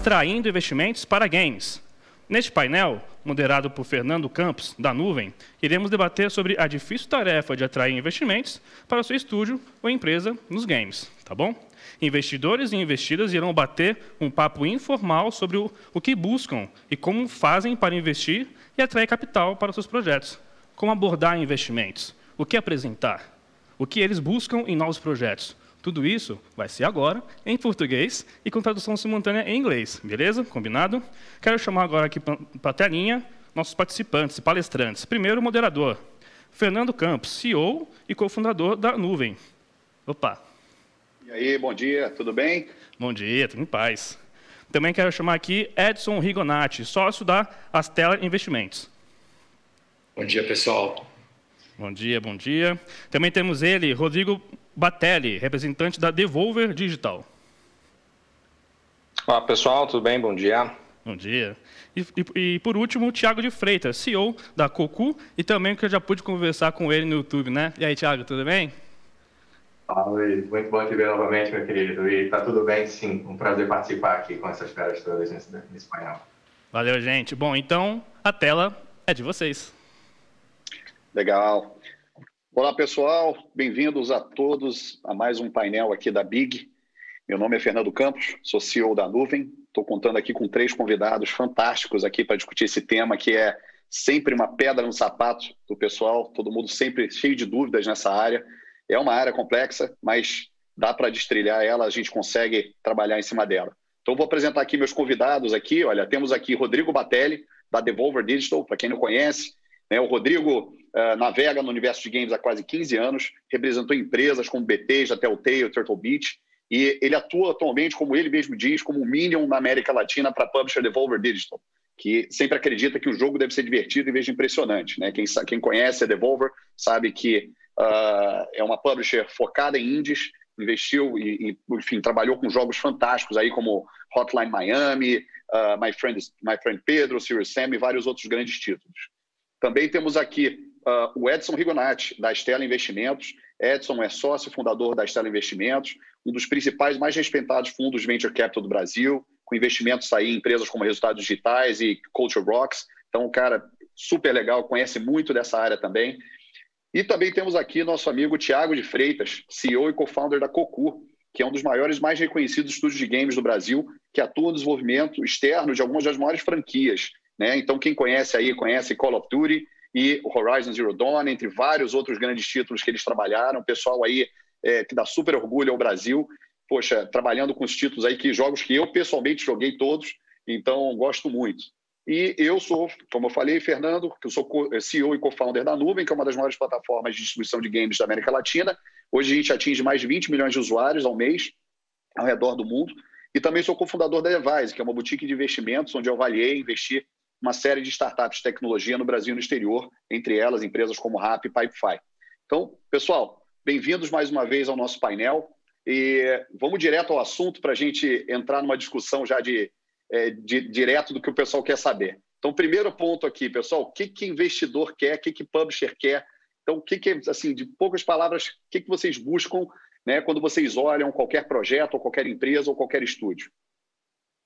atraindo investimentos para games. Neste painel, moderado por Fernando Campos, da Nuvem, iremos debater sobre a difícil tarefa de atrair investimentos para o seu estúdio ou empresa nos games, tá bom? Investidores e investidas irão bater um papo informal sobre o que buscam e como fazem para investir e atrair capital para os seus projetos. Como abordar investimentos, o que apresentar, o que eles buscam em novos projetos. Tudo isso vai ser agora em português e com tradução simultânea em inglês, beleza? Combinado? Quero chamar agora aqui para a telinha nossos participantes e palestrantes. Primeiro, o moderador, Fernando Campos, CEO e cofundador da Nuvem. Opa! E aí, bom dia, tudo bem? Bom dia, tudo em paz. Também quero chamar aqui Edson Rigonati, sócio da Astela Investimentos. Bom dia, pessoal. Bom dia, bom dia. Também temos ele, Rodrigo Batelli, representante da Devolver Digital. Olá, pessoal, tudo bem? Bom dia. Bom dia. E por último, o Thiago de Freitas, CEO da Cocu, e também que eu já pude conversar com ele no YouTube, né? E aí, Thiago, tudo bem? Fala, Luiz. Muito bom te ver novamente, meu querido. E tá tudo bem, sim. Um prazer participar aqui com essas caras todas nesse painel. Valeu, gente. Bom, então, a tela é de vocês. Legal. Olá, pessoal. Bem-vindos a todos a mais um painel aqui da Big. Meu nome é Fernando Campos, sou CEO da Nuvem. Estou contando aqui com 3 convidados fantásticos aqui para discutir esse tema, que é sempre uma pedra no sapato do pessoal, todo mundo sempre cheio de dúvidas nessa área. É uma área complexa, mas dá para destrilhar ela, a gente consegue trabalhar em cima dela. Então, vou apresentar aqui meus convidados aqui. Olha, temos aqui Rodrigo Batelli, da Devolver Digital, para quem não conhece. O Rodrigo navega no universo de games há quase 15 anos, representou empresas como Bethesda, Telltale, Turtle Beach, e ele atua atualmente, como ele mesmo diz, como um Minion na América Latina para a publisher Devolver Digital, que sempre acredita que o jogo deve ser divertido em vez de impressionante, né? Quem conhece a Devolver sabe que é uma publisher focada em indies, investiu e enfim, trabalhou com jogos fantásticos aí como Hotline Miami, My Friend Pedro, Serious Sam e vários outros grandes títulos. Também temos aqui o Edson Rigonati, da Astela Investimentos. Edson é sócio fundador da Astela Investimentos, um dos principais, mais respeitados fundos de Venture Capital do Brasil, com investimentos aí em empresas como Resultados Digitais e Culture Rocks. Então, um cara super legal, conhece muito dessa área também. E também temos aqui nosso amigo Thiago de Freitas, CEO e co-founder da Cocu, que é um dos maiores, mais reconhecidos estúdios de games do Brasil, que atua no desenvolvimento externo de algumas das maiores franquias, né? Então, quem conhece aí, conhece Call of Duty e o Horizon Zero Dawn, entre vários outros grandes títulos que eles trabalharam. O pessoal aí que dá super orgulho ao Brasil, poxa, trabalhando com os títulos aí, jogos que eu pessoalmente joguei todos, então gosto muito. E eu sou, como eu falei, Fernando, que eu sou CEO e co-founder da Nuvem, que é uma das maiores plataformas de distribuição de games da América Latina. Hoje a gente atinge mais de 20 milhões de usuários ao mês, ao redor do mundo. E também sou cofundador da Devise, que é uma boutique de investimentos, onde eu avaliei e investi uma série de startups de tecnologia no Brasil e no exterior, entre elas empresas como Rappi e Pipefy. Então, pessoal, bem-vindos mais uma vez ao nosso painel. E vamos direto ao assunto para a gente entrar numa discussão já direto do que o pessoal quer saber. Então, primeiro ponto aqui, pessoal, o que investidor quer, o que publisher quer? Então, assim, de poucas palavras, o que vocês buscam, né, quando vocês olham qualquer projeto, ou qualquer empresa, ou qualquer estúdio?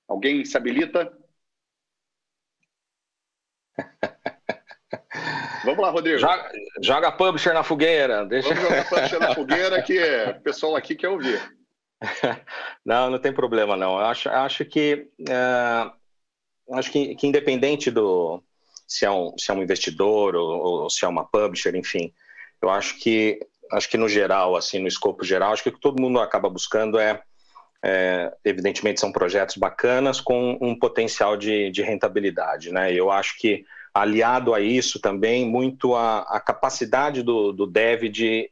Alguém se habilita? Vamos lá, Rodrigo. Joga publisher na fogueira. Vamos jogar publisher na fogueira, que o pessoal aqui quer ouvir. Não tem problema, não. Eu acho que independente do se é um investidor ou se é uma publisher, enfim, eu acho que no geral, assim, no escopo geral, acho que o que todo mundo acaba buscando evidentemente, são projetos bacanas com um potencial de rentabilidade, né? Eu acho que aliado a isso também muito a capacidade do dev de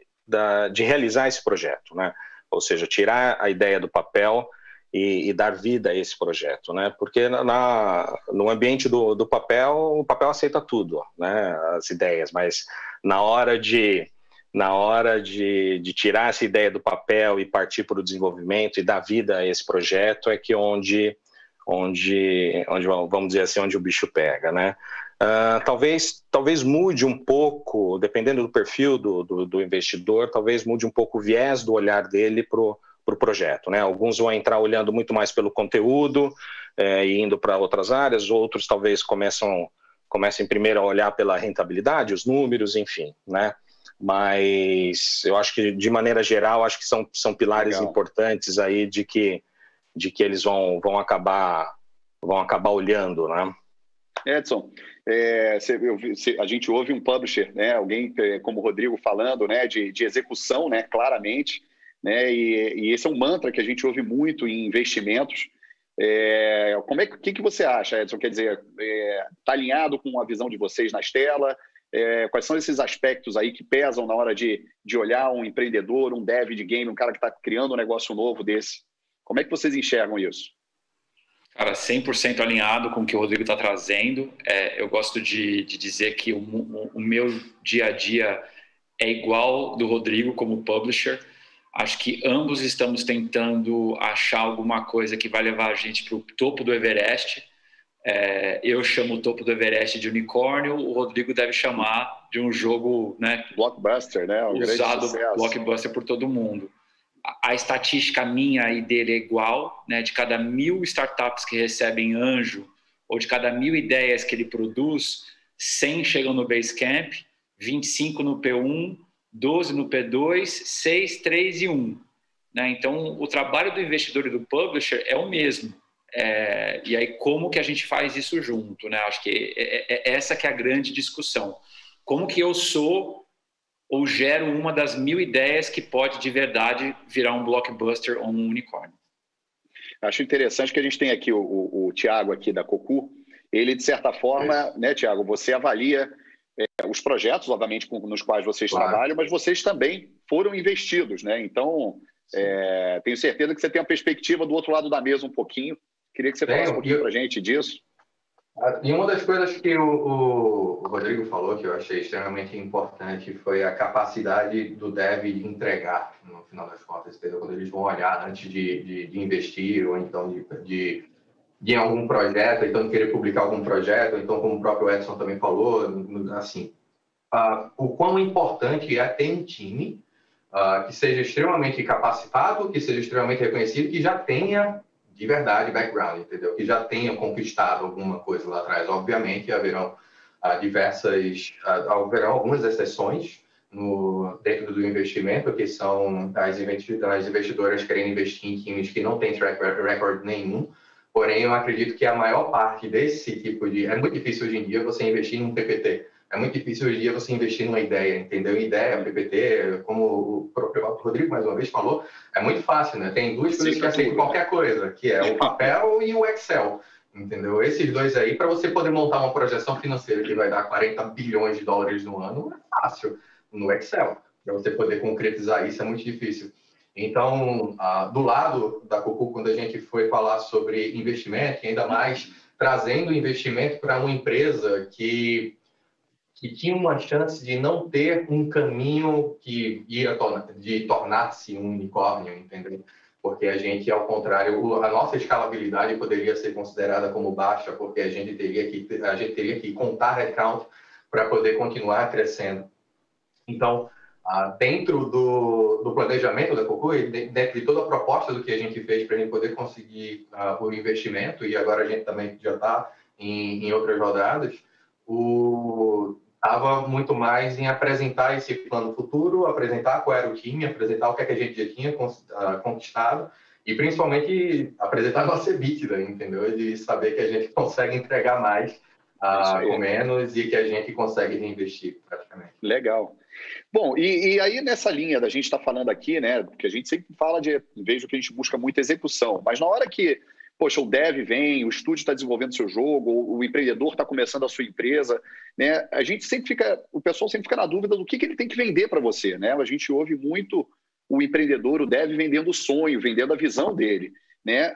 realizar esse projeto, né? Ou seja, tirar a ideia do papel e dar vida a esse projeto, né? Porque no ambiente do papel, o papel aceita tudo, né? As ideias, mas na hora de tirar essa ideia do papel e partir para o desenvolvimento e dar vida a esse projeto é que onde vamos dizer assim, onde o bicho pega, né? Talvez mude um pouco, dependendo do perfil do investidor, talvez mude um pouco o viés do olhar dele para o projeto, né? Alguns vão entrar olhando muito mais pelo conteúdo e indo para outras áreas, outros talvez comecem primeiro a olhar pela rentabilidade, os números, enfim, né? Mas eu acho que, de maneira geral, acho que são pilares importantes aí de que eles vão acabar olhando, né? Edson, a gente ouve um publisher, né, alguém como o Rodrigo falando, né, de execução, né, claramente, né, e esse é um mantra que a gente ouve muito em investimentos. O que você acha, Edson? Quer dizer, está alinhado com a visão de vocês na Stella? Quais são esses aspectos aí que pesam na hora de olhar um empreendedor, um dev de game, um cara que está criando um negócio novo desse? Como é que vocês enxergam isso? Cara, 100% alinhado com o que o Rodrigo está trazendo. Eu gosto de dizer que o meu dia a dia é igual do Rodrigo como publisher. Acho que ambos estamos tentando achar alguma coisa que vai levar a gente para o topo do Everest. Eu chamo o topo do Everest de unicórnio, o Rodrigo deve chamar de um jogo, né, blockbuster, né? Usado blockbuster por todo mundo. A estatística minha e dele é igual, né? De cada 1.000 startups que recebem anjo, ou de cada 1.000 ideias que ele produz, 100 chegam no Basecamp, 25 no P1, 12 no P2, 6, 3 e 1. Né? Então, o trabalho do investidor e do publisher é o mesmo. E aí, como que a gente faz isso junto? Né? Acho que essa que é a grande discussão. Como que eu sou ou gero uma das 1.000 ideias que pode, de verdade, virar um blockbuster ou um unicórnio? Acho interessante que a gente tem aqui o Thiago aqui da Cocu. Ele, de certa forma, né, Thiago, você avalia os projetos, obviamente, nos quais vocês trabalham, mas vocês também foram investidos, né? Então, tenho certeza que você tem uma perspectiva do outro lado da mesa um pouquinho. Queria que você falasse um pouquinho para a gente disso. E uma das coisas que o Rodrigo falou, que eu achei extremamente importante, foi a capacidade do dev de entregar, no final das contas, entendeu? Quando eles vão olhar antes de investir, ou então de em algum projeto, então de querer publicar algum projeto, então como o próprio Edson também falou, assim, o quão importante é ter um time que seja extremamente capacitado, que seja extremamente reconhecido, que já tenha de verdade background, entendeu? Que já tenha conquistado alguma coisa lá atrás. Obviamente, haverão algumas exceções dentro do investimento, que são as investidoras querendo investir em times que não têm track record nenhum. Porém, eu acredito que a maior parte desse tipo de... É muito difícil hoje em dia você investir num PPT. É muito difícil hoje em dia você investir numa ideia, entendeu? Ideia, PPT, como o próprio Rodrigo mais uma vez falou, é muito fácil, né? Tem duas coisas que aceitam qualquer coisa, que é o papel e o Excel, entendeu? Esses dois aí, para você poder montar uma projeção financeira que vai dar 40 bilhões de dólares no ano, é fácil no Excel. Para você poder concretizar isso é muito difícil. Então, do lado da Cocu, quando a gente foi falar sobre investimento, e ainda mais trazendo investimento para uma empresa que tinha uma chance de não ter um caminho que ia tornar-se um unicórnio, entendeu? Porque a gente, ao contrário, a nossa escalabilidade poderia ser considerada como baixa, porque a gente teria que contar headcount para poder continuar crescendo. Então, dentro do planejamento da Cocu, dentro de toda a proposta do que a gente fez para a gente poder conseguir o investimento, e agora a gente também já está em outras rodadas, estava muito mais em apresentar esse plano futuro, apresentar qual era o time, apresentar o que é que a gente já tinha conquistado e principalmente apresentar a nossa EBITDA, entendeu? De saber que a gente consegue entregar mais com menos e que a gente consegue reinvestir praticamente. Legal. Bom, e aí nessa linha da gente estar falando aqui, né, porque a gente sempre fala vejo que a gente busca muita execução, mas na hora que, poxa, o dev vem, o estúdio está desenvolvendo seu jogo, o empreendedor está começando a sua empresa, né, o pessoal sempre fica na dúvida do que ele tem que vender para você, né? A gente ouve muito o empreendedor, o dev vendendo o sonho, vendendo a visão dele, né?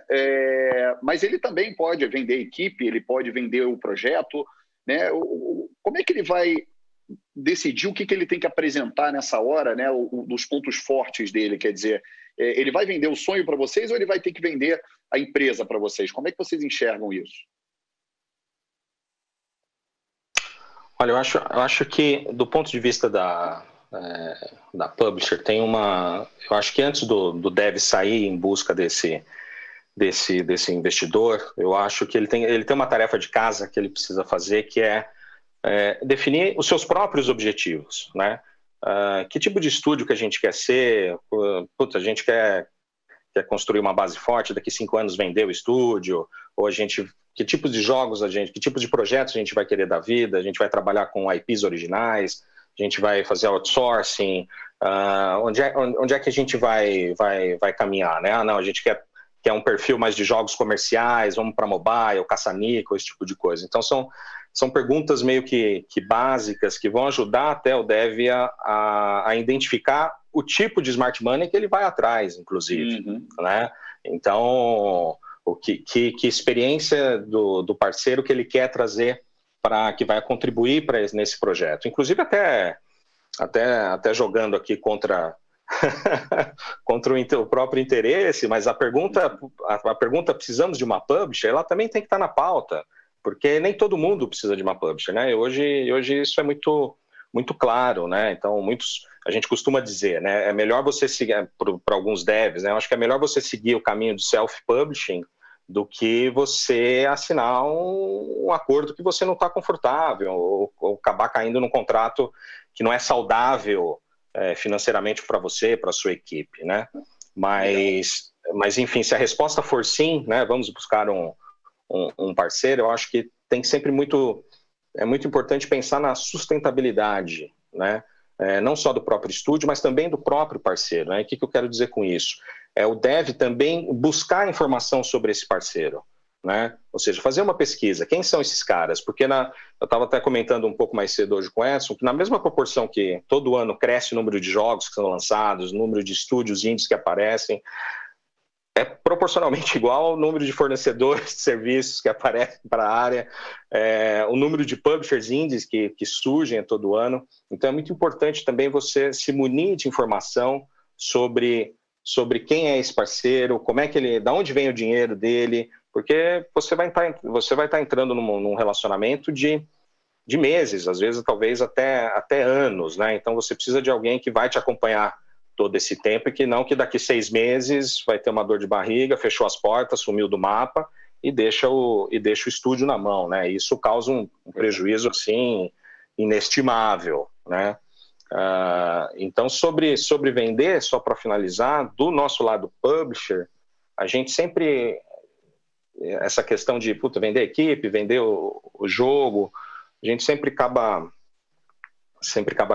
Mas ele também pode vender a equipe, ele pode vender o projeto, né? Como é que ele vai decidir o que ele tem que apresentar nessa hora, né? Dos pontos fortes dele, quer dizer, ele vai vender o sonho para vocês ou ele vai ter que vender a empresa para vocês? Como é que vocês enxergam isso? Olha, eu acho que do ponto de vista da publisher tem uma... Eu acho que antes do dev sair em busca desse investidor, eu acho que ele tem uma tarefa de casa que ele precisa fazer, que é definir os seus próprios objetivos, né? Que tipo de estúdio que a gente quer ser? Puta, a gente quer construir uma base forte, daqui 5 anos vender o estúdio, ou que tipos de jogos que tipos de projetos a gente vai querer da vida, a gente vai trabalhar com IPs originais, a gente vai fazer outsourcing, onde é que a gente vai caminhar, né? Não, a gente quer um perfil mais de jogos comerciais, vamos para mobile, caça-níquel, esse tipo de coisa. Então são perguntas meio que básicas que vão ajudar até o dev a identificar o tipo de smart money que ele vai atrás, inclusive, né? Então, que experiência do parceiro que ele quer trazer que vai contribuir nesse projeto. Inclusive até jogando aqui contra o próprio interesse, mas a pergunta precisamos de uma publisher, ela também tem que estar na pauta, porque nem todo mundo precisa de uma publisher, né? Hoje isso é muito, muito claro, né? Então, a gente costuma dizer, né? É melhor você seguir, para alguns devs, né? Eu acho que é melhor você seguir o caminho do self-publishing do que você assinar um acordo que você não está confortável, ou acabar caindo num contrato que não é saudável financeiramente para você, para a sua equipe, né? Mas, enfim, se a resposta for sim, né? Vamos buscar um parceiro, eu acho que tem sempre é muito importante pensar na sustentabilidade, né? Não só do próprio estúdio, mas também do próprio parceiro, né? O que eu quero dizer com isso? O dev também buscar informação sobre esse parceiro, né? Ou seja, fazer uma pesquisa. Quem são esses caras? Porque eu estava até comentando um pouco mais cedo hoje com o Edson, que na mesma proporção que todo ano cresce o número de jogos que são lançados, o número de estúdios indies que aparecem, é proporcionalmente igual ao número de fornecedores de serviços que aparecem para a área, o número de publishers indies que surgem todo ano. Então é muito importante também você se munir de informação sobre quem é esse parceiro, como é que da onde vem o dinheiro dele, porque você vai estar entrando num relacionamento de meses, às vezes talvez até anos, né? Então você precisa de alguém que vai te acompanhar todo esse tempo e que não que daqui 6 meses vai ter uma dor de barriga, fechou as portas, sumiu do mapa e deixa o estúdio na mão, né? Isso causa um prejuízo assim inestimável, né? Então sobre vender, só para finalizar, do nosso lado publisher, a gente sempre essa questão de vender equipe, vender o jogo, a gente sempre acaba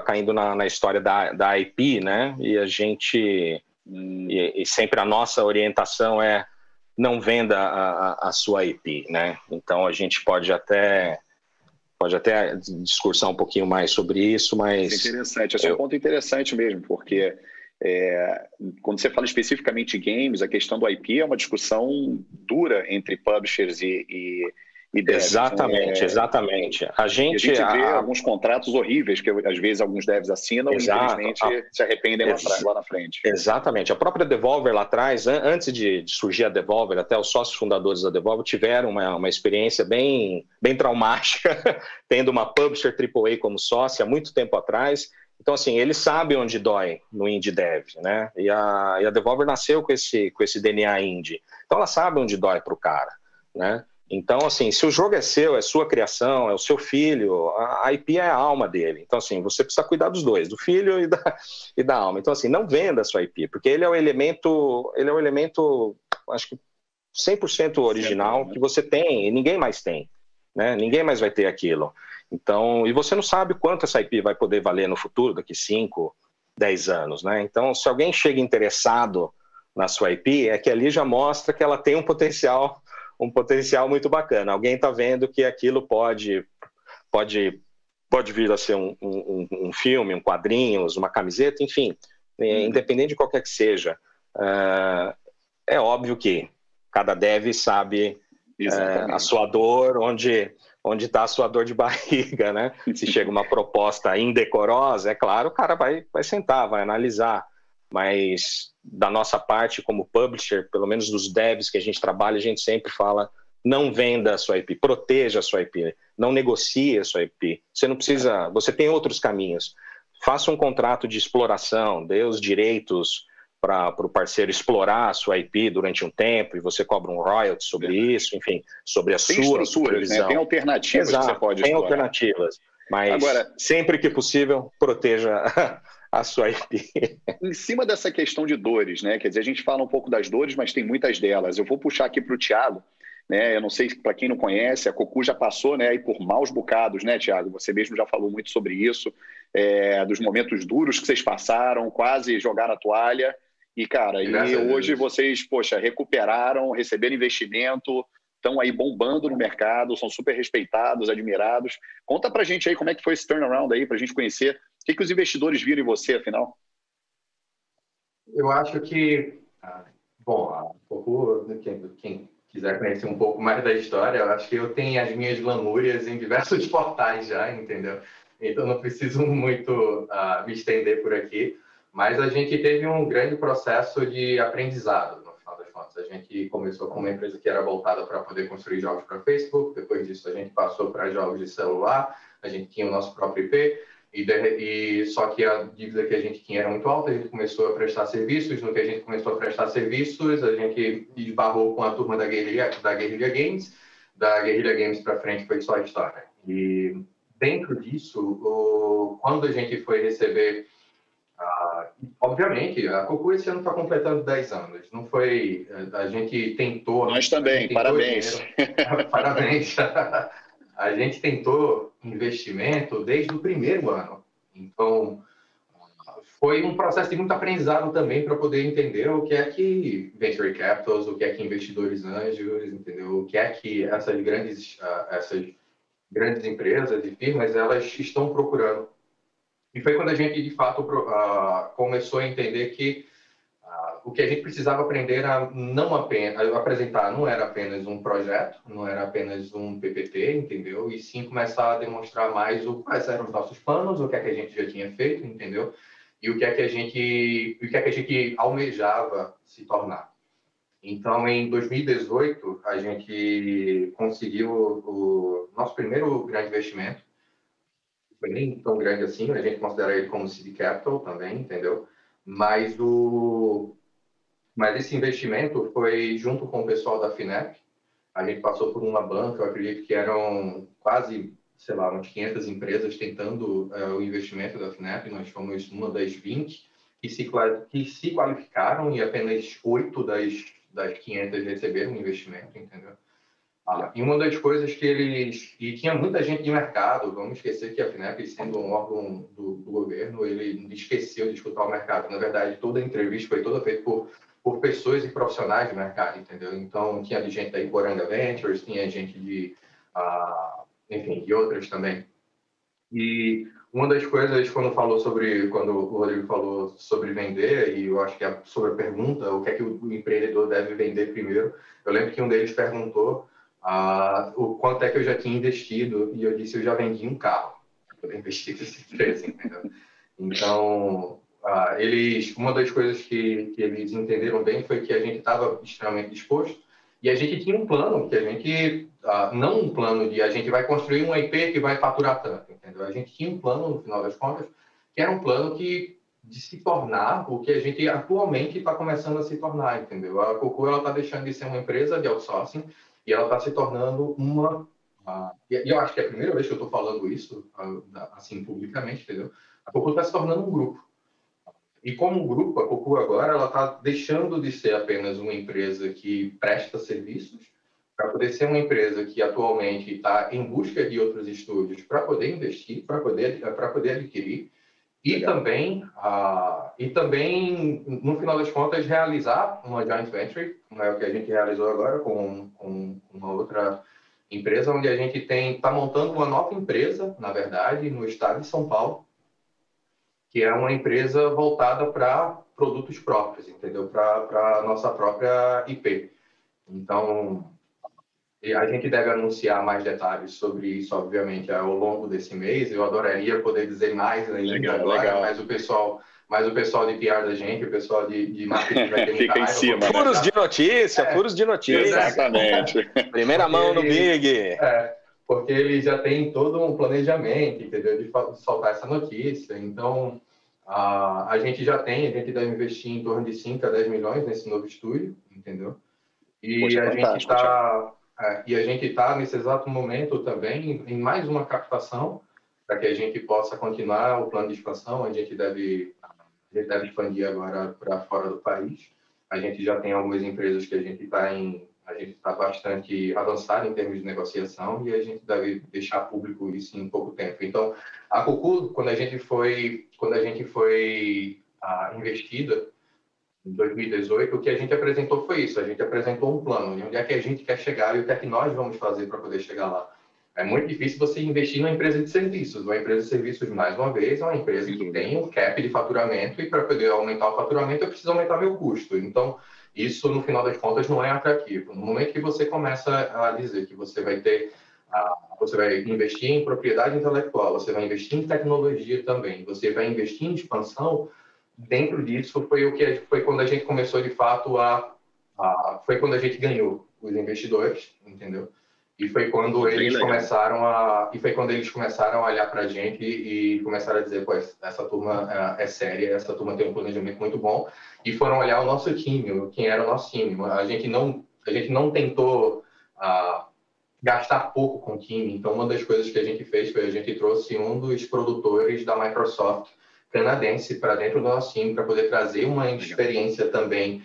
caindo na história da IP, né? E a gente e sempre a nossa orientação é não venda a sua IP, né? Então a gente pode até discursar um pouquinho mais sobre isso, mas... É interessante, esse é um ponto interessante mesmo, porque quando você fala especificamente de games, a questão do IP é uma discussão dura entre publishers e devs. Exatamente. A gente vê alguns contratos horríveis que às vezes alguns devs assinam e infelizmente se arrependem lá na frente. Exatamente. A própria Devolver lá atrás, antes de surgir a Devolver, até os sócios fundadores da Devolver tiveram uma experiência bem traumática, tendo uma publisher AAA como sócia há muito tempo atrás. Então, assim, eles sabem onde dói no indie dev, né? E a Devolver nasceu com esse DNA indie. Então, ela sabe onde dói para o cara, né? Então, assim, se o jogo é seu, é sua criação, é o seu filho, a IP é a alma dele. Então, assim, você precisa cuidar dos dois, do filho e da alma. Então, assim, não venda a sua IP, porque ele é o elemento, acho que 100% original que você tem e ninguém mais tem, né? Ninguém mais vai ter aquilo. Então, e você não sabe quanto essa IP vai poder valer no futuro, daqui 5, 10 anos, né? Então, se alguém chega interessado na sua IP, é que ali já mostra que ela tem um potencial muito bacana. Alguém está vendo que aquilo pode vir a ser um filme, um quadrinho, uma camiseta, enfim, independente de qualquer que seja. É óbvio que cada dev sabe a sua dor, onde está a sua dor de barriga, né? Se chega uma proposta indecorosa, é claro, o cara vai sentar, vai analisar, mas da nossa parte como publisher, pelo menos dos devs que a gente trabalha, a gente sempre fala, não venda a sua IP, proteja a sua IP, não negocie a sua IP. Você não precisa, você tem outros caminhos. faça um contrato de exploração, dê os direitos para o parceiro explorar a sua IP durante um tempo e você cobra um royalty sobre isso, enfim, sobre a sua supervisão. Né? Tem alternativas. Exato, que você pode tem explorar. Alternativas, mas agora, sempre que possível, proteja a sua IP. Em cima dessa questão de dores, né? Quer dizer, a gente fala um pouco das dores, mas tem muitas delas. Eu vou puxar aqui para o Thiago, né? Eu não sei, para quem não conhece, a Cocu já passou, né, aí por maus bocados, né, Thiago? Você mesmo já falou muito sobre isso, dos momentos duros que vocês passaram, quase jogaram a toalha. E, cara, hoje vocês, poxa, recuperaram, receberam investimento, estão aí bombando no mercado, são super respeitados, admirados. Conta pra gente aí como é que foi esse turnaround aí, pra gente conhecer. O que os investidores viram em você, afinal? Eu acho que, bom, quem quiser conhecer um pouco mais da história, eu acho que eu tenho as minhas lamúrias em diversos portais já, entendeu? Então não preciso muito me estender por aqui. Mas a gente teve um grande processo de aprendizado, no final das contas. A gente começou com uma empresa que era voltada para poder construir jogos para Facebook. Depois disso, a gente passou para jogos de celular. A gente tinha o nosso próprio IP. Só que a dívida que a gente tinha era muito alta. A gente começou a prestar serviços. No que a gente começou a prestar serviços, a gente esbarrou com a turma da Guerrilla Games. Da Guerrilla Games para frente foi só a história. E dentro disso, quando a gente foi receber... obviamente, a Cocu esse ano está completando 10 anos. Não foi... A gente tentou... Nós também, parabéns. Parabéns. A gente tentou investimento desde o primeiro ano. Então, foi um processo de muito aprendizado também para poder entender o que é que Venture Capitals, o que é que investidores anjos, entendeu? O que é que essas grandes empresas e firmas, elas estão procurando. E foi quando a gente, de fato, começou a entender que o que a gente precisava aprender era apresentar não era apenas um projeto, não era apenas um PPT, entendeu? E sim começar a demonstrar mais quais eram os nossos planos, o que é que a gente já tinha feito, entendeu? E o que é que a gente almejava se tornar. Então, em 2018, a gente conseguiu o nosso primeiro grande investimento. Foi nem tão grande assim, a gente considera ele como seed capital também, entendeu? Mas esse investimento foi junto com o pessoal da FINEP. A gente passou por uma banca, eu acredito que eram quase, sei lá, umas 500 empresas tentando o investimento da FINEP. Nós fomos uma das 20 que se qualificaram e apenas 8 das 500 receberam o investimento, entendeu? E uma das coisas que e tinha muita gente de mercado, vamos esquecer que a FINEP, sendo um órgão do governo, ele esqueceu de escutar o mercado. Na verdade, toda a entrevista foi toda feita por pessoas e profissionais de mercado, entendeu? Então, tinha gente da Iporanga Ventures, tinha gente enfim, de outras também. E uma das coisas, quando o Rodrigo falou sobre vender, e eu acho que sobre a pergunta, o que é que o empreendedor deve vender primeiro, eu lembro que um deles perguntou o quanto é que eu já tinha investido, e eu disse, eu já vendi um carro para poder investir nessa empresa, entendeu? Então, uma das coisas que eles entenderam bem foi que a gente estava extremamente disposto, e a gente tinha um plano, que a gente, não um plano de a gente vai construir um IP que vai faturar tanto, entendeu? A gente tinha um plano, no final das contas, que era um plano de se tornar o que a gente atualmente está começando a se tornar, entendeu? A Cocu está deixando de ser uma empresa de outsourcing, e ela está se tornando e eu acho que é a primeira vez que eu estou falando isso, assim, publicamente, entendeu? A Cocu está se tornando um grupo. E como grupo, a Cocu agora ela está deixando de ser apenas uma empresa que presta serviços para poder ser uma empresa que atualmente está em busca de outros estúdios para poder investir, para poder adquirir e também, no final das contas, realizar uma joint venture, como é o que a gente realizou agora com uma outra empresa, onde a gente está montando uma nova empresa, na verdade, no estado de São Paulo, que é uma empresa voltada para produtos próprios, entendeu? Para a nossa própria IP. Então, a gente deve anunciar mais detalhes sobre isso, obviamente, ao longo desse mês. Eu adoraria poder dizer mais ainda, legal. Mas o pessoal de PR da gente, o pessoal de marketing vai ter fica em cima. Furos de notícia, furos de notícia. Exatamente. Primeira mão no Big. porque ele já tem todo um planejamento, entendeu? De soltar essa notícia. Então, a gente deve investir em torno de 5 a 10 milhões nesse novo estúdio, entendeu? E Poxa, a gente fantástico, Thiago. está nesse exato momento também em mais uma captação para que a gente possa continuar o plano de expansão. A gente deve expandir agora para fora do país. A gente já tem algumas empresas que a gente está bastante avançado em termos de negociação e a gente deve deixar público isso em pouco tempo. Então, a Cucu, quando a gente foi investida em 2018, o que a gente apresentou foi isso. A gente apresentou um plano de onde é que a gente quer chegar e o que é que nós vamos fazer para poder chegar lá. É muito difícil você investir numa empresa de serviços. Uma empresa de serviços, mais uma vez, é uma empresa que tem um cap de faturamento e para poder aumentar o faturamento eu preciso aumentar meu custo. Então, isso, no final das contas, não é atrativo. No momento que você começa a dizer que você vai investir em propriedade intelectual, você vai investir em tecnologia também, você vai investir em expansão, dentro disso foi quando a gente começou, de fato, foi quando a gente ganhou os investidores, entendeu? E foi quando eles começaram a olhar para a gente e começaram a dizer, pô, essa turma é séria, essa turma tem um planejamento muito bom, e foram olhar o nosso time, quem era o nosso time. A gente não tentou gastar pouco com o time. Então, uma das coisas que a gente fez foi a gente trouxe um dos produtores da Microsoft canadense para dentro do nosso time para poder trazer uma experiência também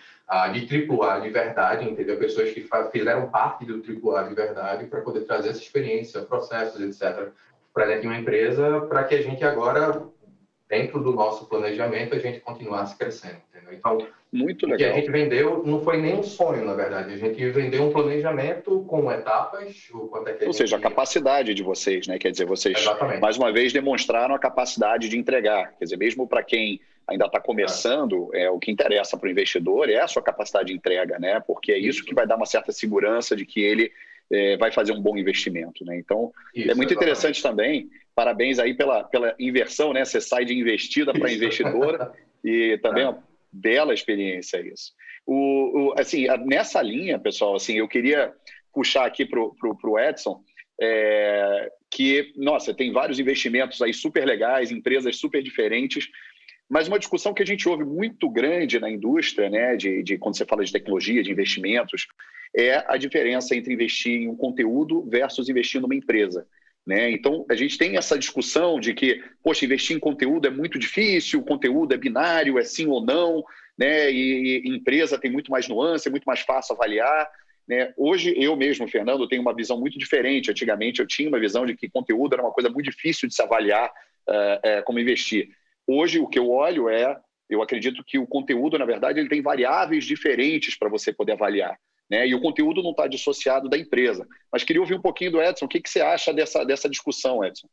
de AAA de verdade, entendeu? Pessoas que fizeram parte do AAA de verdade para poder trazer essa experiência, processos, etc., para dentro de uma empresa, para que a gente agora, dentro do nosso planejamento, a gente continuasse crescendo, entendeu? Então, muito legal. O que a gente vendeu não foi nem um sonho, na verdade. A gente vendeu um planejamento com etapas. Ou seja, a capacidade de vocês, né? Quer dizer, vocês, Exatamente, mais uma vez, demonstraram a capacidade de entregar. Quer dizer, mesmo para quem ainda está começando, o que interessa para o investidor é a sua capacidade de entrega, né? Porque é isso que vai dar uma certa segurança de que ele vai fazer um bom investimento, né? Então, é muito interessante também. Parabéns aí pela inversão, né? Você sai de investida para investidora e também uma bela experiência isso. Assim, nessa linha, pessoal, assim, eu queria puxar aqui para o Edson, que, nossa, tem vários investimentos aí super legais, empresas super diferentes, mas uma discussão que a gente ouve muito grande na indústria, né, de quando você fala de tecnologia, de investimentos, é a diferença entre investir em um conteúdo versus investir numa empresa. Né? Então, a gente tem essa discussão de que, poxa, investir em conteúdo é muito difícil, o conteúdo é binário, é sim ou não, né? E empresa tem muito mais nuance, é muito mais fácil avaliar. Né? Hoje, eu mesmo, Fernando, tenho uma visão muito diferente. Antigamente, eu tinha uma visão de que conteúdo era uma coisa muito difícil de se avaliar como investir. Hoje, o que eu olho eu acredito que o conteúdo, na verdade, ele tem variáveis diferentes para você poder avaliar. Né? E o conteúdo não está dissociado da empresa. Mas queria ouvir um pouquinho do Edson. O que você acha dessa discussão, Edson?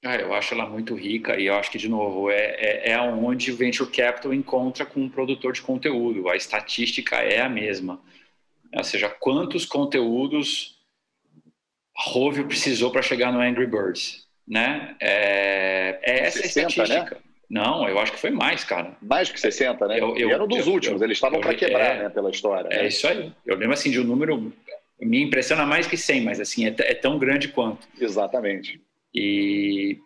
Eu acho ela muito rica e eu acho que, de novo, é onde o Venture Capital encontra com um produtor de conteúdo. A estatística é a mesma. Ou seja, quantos conteúdos a Rovio precisou para chegar no Angry Birds? Né? Essa 60, a estatística. Né? Não, eu acho que foi mais, cara. Mais que 60, né? E eram dos últimos, eles estavam para quebrar, né, pela história. É isso aí. Eu lembro, assim, de um número... Me impressiona mais que 100, mas, assim, é tão grande quanto. Exatamente. E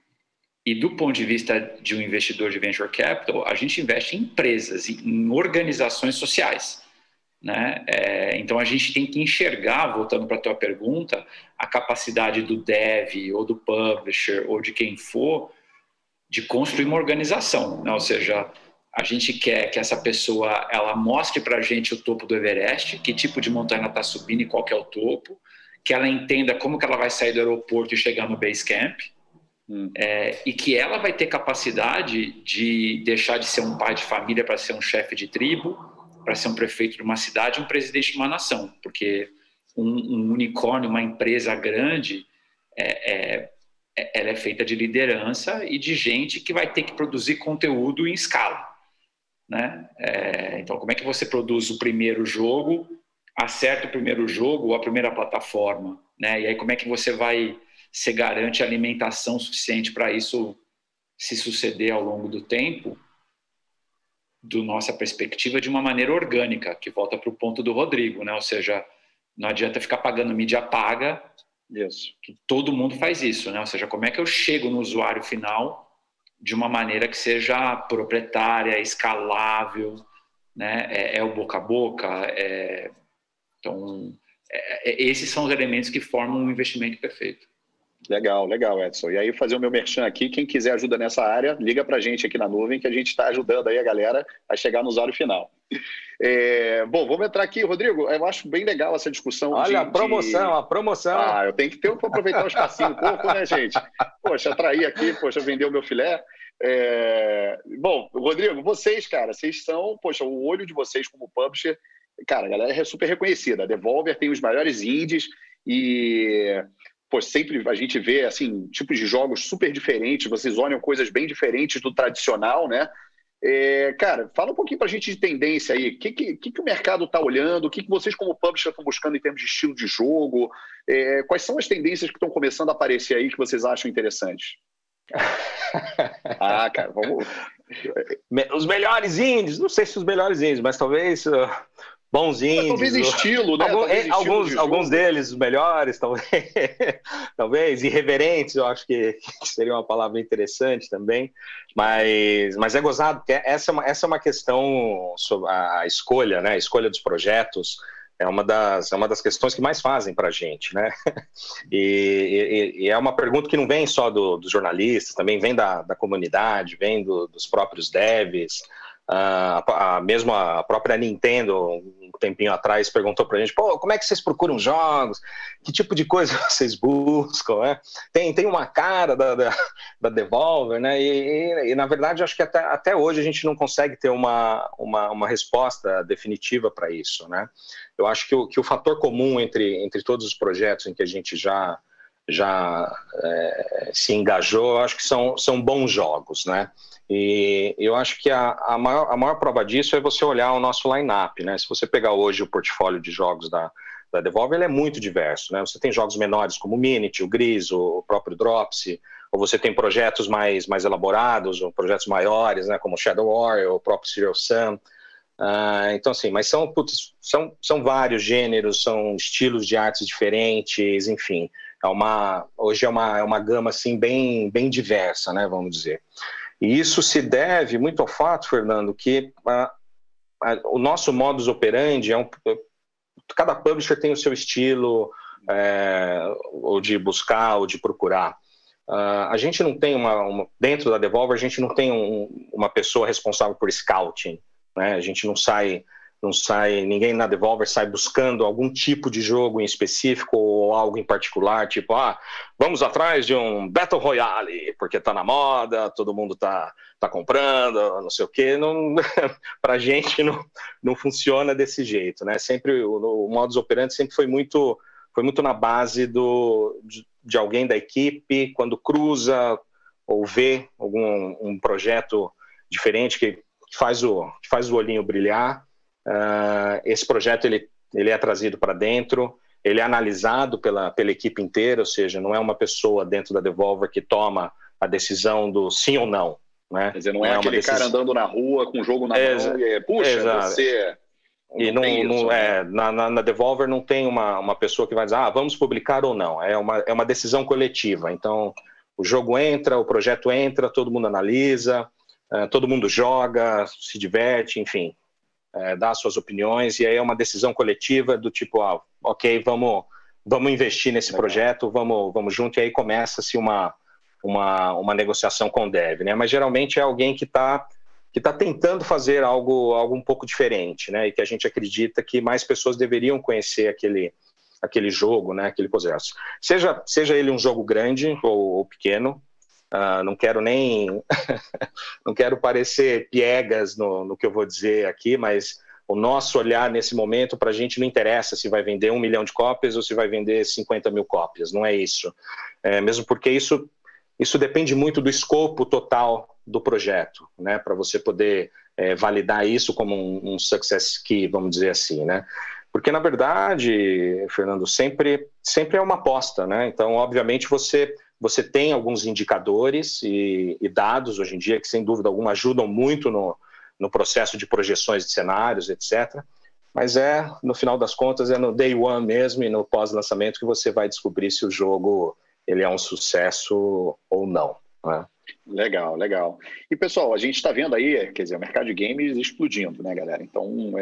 do ponto de vista de um investidor de Venture Capital, a gente investe em empresas, em organizações sociais. Né? Então, a gente tem que enxergar, voltando para a tua pergunta, a capacidade do dev, ou do publisher, ou de quem for, de construir uma organização, né? Ou seja, a gente quer que essa pessoa ela mostre para a gente o topo do Everest, que tipo de montanha ela está subindo e qual que é o topo, que ela entenda como que ela vai sair do aeroporto e chegar no base camp, e que ela vai ter capacidade de deixar de ser um pai de família para ser um chefe de tribo, para ser um prefeito de uma cidade, um presidente de uma nação, porque um unicórnio, uma empresa grande, ela é feita de liderança e de gente que vai ter que produzir conteúdo em escala. Né? Então, como é que você produz o primeiro jogo, acerta o primeiro jogo ou a primeira plataforma? Né? E aí, como é que você garante alimentação suficiente para isso se suceder ao longo do tempo, do nossa perspectiva, de uma maneira orgânica, que volta para o ponto do Rodrigo, né? Ou seja, não adianta ficar pagando mídia paga, Isso. Todo mundo faz isso, né? Ou seja, como é que eu chego no usuário final de uma maneira que seja proprietária, escalável, né? É o boca a boca. Então, esses são os elementos que formam um investimento perfeito. Legal, Edson. E aí, fazer o meu merchan aqui, quem quiser ajuda nessa área, liga para a gente aqui na Nuvem, que a gente está ajudando aí a galera a chegar no usuário final. Bom, vamos entrar aqui, Rodrigo. Eu acho bem legal essa discussão. Olha, a promoção. Eu tenho que ter para aproveitar o espacinho um pouco, né, gente? Poxa, atrair aqui, vendeu o meu filé. Bom, Rodrigo, vocês, cara, vocês são, o olho de vocês como publisher, cara, a galera é super reconhecida. A Devolver tem os maiores indies e... sempre a gente vê, assim, tipos de jogos super diferentes, vocês olham coisas bem diferentes do tradicional, né? Cara, fala um pouquinho pra gente de tendência aí. O que o mercado tá olhando? O que vocês, como publisher, estão buscando em termos de estilo de jogo? Quais são as tendências que estão começando a aparecer aí que vocês acham interessantes? Cara, vamos... Os melhores indies, não sei se os melhores indies, mas talvez... bons indies. Talvez estilo, né? Alguns deles, os melhores, talvez irreverentes, eu acho que seria uma palavra interessante também. Mas é gozado, porque essa é uma questão sobre a escolha, né? A escolha dos projetos é uma das questões que mais fazem para a gente, né? E é uma pergunta que não vem só dos jornalistas, também vem da comunidade, vem dos próprios devs. Mesmo a própria Nintendo, um tempinho atrás, perguntou pra gente, como é que vocês procuram jogos? Que tipo de coisa vocês buscam? Né? Tem uma cara da Devolver, né? E na verdade, acho que até hoje a gente não consegue ter uma resposta definitiva para isso, né? Eu acho que o fator comum entre todos os projetos em que a gente já se engajou, eu acho que são bons jogos, né? E eu acho que a maior prova disso é você olhar o nosso line-up, né? Se você pegar hoje o portfólio de jogos da Devolver, ele é muito diverso, né? Você tem jogos menores como o Minit, o Gris, o próprio Dropsy, ou você tem projetos mais elaborados, ou projetos maiores, né? Como Shadow Warrior, o próprio Zero Sum. Então, assim, mas são vários gêneros, são estilos de artes diferentes, enfim. Hoje é uma gama, assim, bem diversa, né? Vamos dizer. E isso se deve muito ao fato, Fernando, que o nosso modus operandi cada publisher tem o seu estilo, ou de buscar, ou de procurar. A gente não tem dentro da Devolver, a gente não tem uma pessoa responsável por scouting, né? A gente não sai, ninguém na Devolver sai buscando algum tipo de jogo em específico ou algo em particular, tipo, vamos atrás de um Battle Royale, porque tá na moda, todo mundo tá comprando, não sei o quê. Pra gente não funciona desse jeito, né? Sempre o modus operandi sempre foi muito na base de alguém da equipe, quando cruza ou vê um projeto diferente que faz o olhinho brilhar. Esse projeto ele é trazido para dentro, ele é analisado pela equipe inteira, ou seja, não é uma pessoa dentro da Devolver que toma a decisão do sim ou não, né? Quer dizer, não é aquele cara andando na rua com o jogo na mão e puxa, você... E na Devolver não tem uma pessoa que vai dizer, vamos publicar ou não, é uma decisão coletiva. Então o jogo entra, o projeto entra, todo mundo analisa, todo mundo joga, se diverte, enfim, dá suas opiniões, e aí é uma decisão coletiva do tipo, ok, vamos investir nesse projeto, vamos junto, e aí começa-se uma negociação com o dev, né? Mas geralmente é alguém que está tentando fazer algo um pouco diferente, né? E que a gente acredita que mais pessoas deveriam conhecer aquele jogo, né? Aquele processo. Seja ele um jogo grande ou pequeno. Não quero não quero parecer piegas no que eu vou dizer aqui, mas o nosso olhar nesse momento, para a gente não interessa se vai vender 1 milhão de cópias ou se vai vender 50 mil cópias, não é isso. Mesmo porque isso depende muito do escopo total do projeto, né? Para você poder validar isso como um success key, vamos dizer assim, né? Porque, na verdade, Fernando, sempre é uma aposta, né? Então, obviamente, você tem alguns indicadores e dados hoje em dia que, sem dúvida alguma, ajudam muito no processo de projeções de cenários, etc. Mas no final das contas, é no day one mesmo e no pós-lançamento que você vai descobrir se o jogo ele é um sucesso ou não, né? Legal, legal. E, pessoal, a gente está vendo aí, quer dizer, o mercado de games explodindo, né, galera? Então,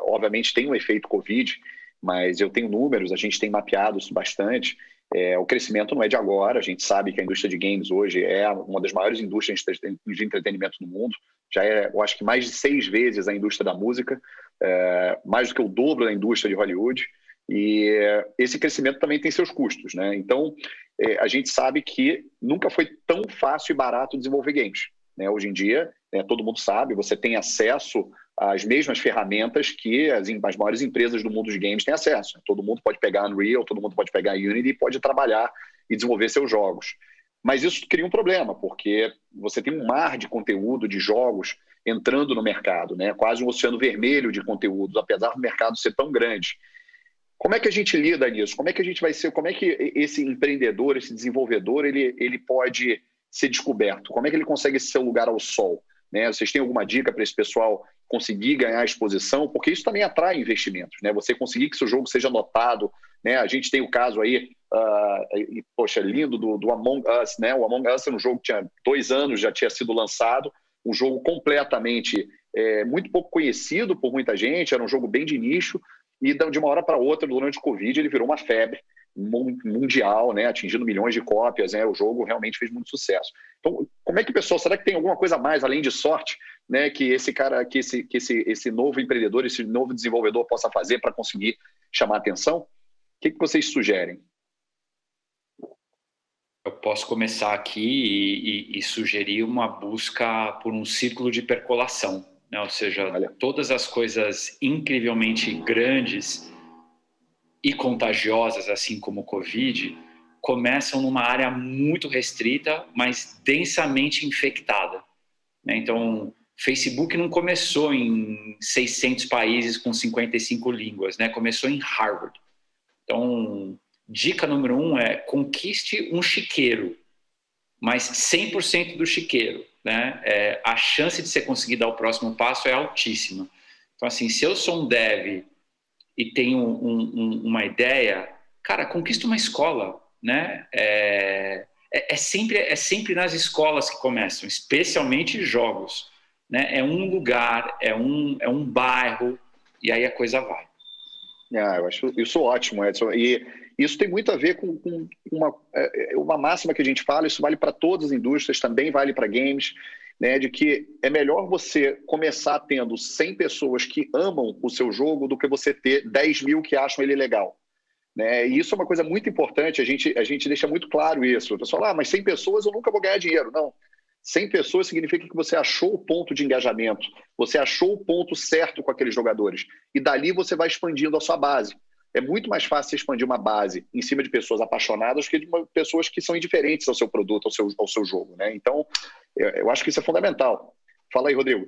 obviamente tem um efeito Covid, mas eu tenho números, a gente tem mapeado isso bastante. O crescimento não é de agora, a gente sabe que a indústria de games hoje é uma das maiores indústrias de entretenimento do mundo. Já eu acho que mais de 6 vezes a indústria da música, mais do que o dobro da indústria de Hollywood. E esse crescimento também tem seus custos, né? Então, a gente sabe que nunca foi tão fácil e barato desenvolver games, né? Hoje em dia, todo mundo sabe, você tem acesso às mesmas ferramentas que as maiores empresas do mundo de games têm acesso. Todo mundo pode pegar Unreal, todo mundo pode pegar Unity e pode trabalhar e desenvolver seus jogos. Mas isso cria um problema, porque você tem um mar de conteúdo, de jogos entrando no mercado, né? Quase um oceano vermelho de conteúdos, apesar do mercado ser tão grande. Como é que a gente lida nisso? Como é que a gente vai ser? Como é que esse empreendedor, esse desenvolvedor, ele pode ser descoberto? Como é que ele consegue ser o lugar ao sol? Né? Vocês têm alguma dica para esse pessoal conseguir ganhar exposição? Porque isso também atrai investimentos, né? Você conseguir que seu jogo seja notado, né? A gente tem o caso aí, poxa, lindo do Among Us, né? O Among Us era um jogo que tinha 2 anos, já tinha sido lançado, um jogo completamente muito pouco conhecido por muita gente, era um jogo bem de nicho. E de uma hora para outra, durante o Covid, ele virou uma febre mundial, né, atingindo milhões de cópias, né, o jogo realmente fez muito sucesso. Então, como é que o pessoal, será que tem alguma coisa a mais, além de sorte, né, que esse cara, que esse novo empreendedor, esse novo desenvolvedor possa fazer para conseguir chamar a atenção? O que vocês sugerem? Eu posso começar aqui e sugerir uma busca por um círculo de percolação. Ou seja, todas as coisas incrivelmente grandes e contagiosas, assim como o Covid, começam numa área muito restrita, mas densamente infectada. Então, Facebook não começou em 600 países com 55 línguas, né? Começou em Harvard. Então, dica número 1 é conquiste um chiqueiro, mas 100% do chiqueiro. Né? A chance de você conseguir dar o próximo passo é altíssima. Então, assim, se eu sou um dev e tenho uma ideia, cara, conquista uma escola, né? É sempre nas escolas que começam, especialmente jogos, né? É um lugar, é um bairro, e aí a coisa vai. Eu acho isso ótimo, Edson. E isso tem muito a ver com uma máxima que a gente fala, isso vale para todas as indústrias, também vale para games, né, de que é melhor você começar tendo 100 pessoas que amam o seu jogo do que você ter 10 mil que acham ele legal. Né? E isso é uma coisa muito importante, a gente deixa muito claro isso. O pessoal, mas 100 pessoas eu nunca vou ganhar dinheiro. Não, 100 pessoas significa que você achou o ponto de engajamento, você achou o ponto certo com aqueles jogadores, e dali você vai expandindo a sua base. É muito mais fácil você expandir uma base em cima de pessoas apaixonadas que de pessoas que são indiferentes ao seu produto, ao seu jogo. Né? Então, eu acho que isso é fundamental. Fala aí, Rodrigo.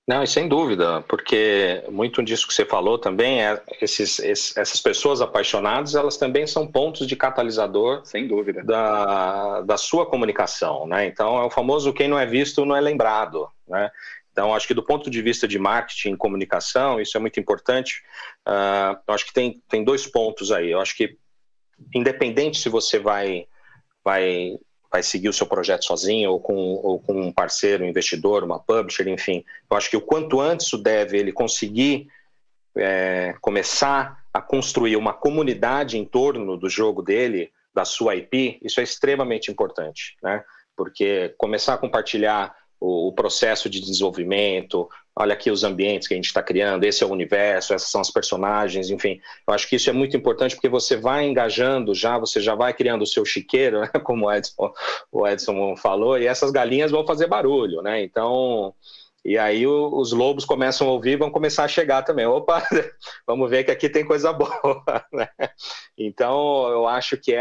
Não, e sem dúvida, porque muito disso que você falou também, essas pessoas apaixonadas, elas também são pontos de catalisador, sem dúvida, da sua comunicação. Né? Então, é o famoso quem não é visto não é lembrado, né? Então, acho que do ponto de vista de marketing e comunicação, isso é muito importante. Eu acho que tem 2 pontos aí. Eu acho que, independente se você vai seguir o seu projeto sozinho ou com um parceiro, um investidor, uma publisher, enfim, eu acho que o quanto antes o dev ele conseguir começar a construir uma comunidade em torno do jogo dele, da sua IP, isso é extremamente importante, né? Porque começar a compartilhar o processo de desenvolvimento, olha aqui os ambientes que a gente está criando, esse é o universo, essas são as personagens, enfim, eu acho que isso é muito importante porque você vai engajando você já vai criando o seu chiqueiro, né, como o Edson falou, e essas galinhas vão fazer barulho, né, então, e aí os lobos começam a ouvir e vão começar a chegar também, opa, vamos ver que aqui tem coisa boa, né? Então eu acho que